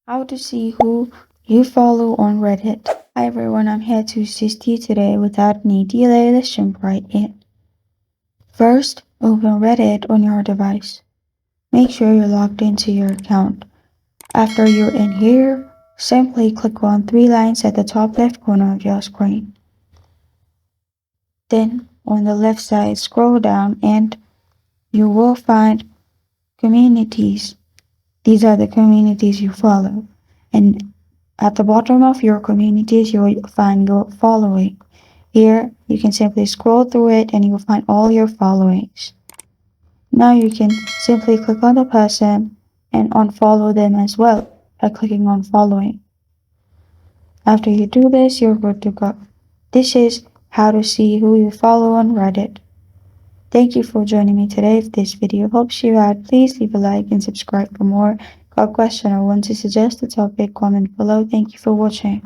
How to see who you follow on Reddit. Hi everyone, I'm here to assist you today without any delay. Let's jump right in. First, open Reddit on your device. Make sure you're logged into your account. After you're in here, simply click on three lines at the top left corner of your screen. Then, on the left side, scroll down and you will find communities. These are the communities you follow. And at the bottom of your communities, you'll find your following. Here, you can simply scroll through it and you'll find all your followings. Now you can simply click on the person and unfollow them as well by clicking on following. After you do this, you're good to go. This is how to see who you follow on Reddit. Thank you for joining me today. If this video helps you out, please leave a like and subscribe for more. Got a question or want to suggest a topic, comment below. Thank you for watching.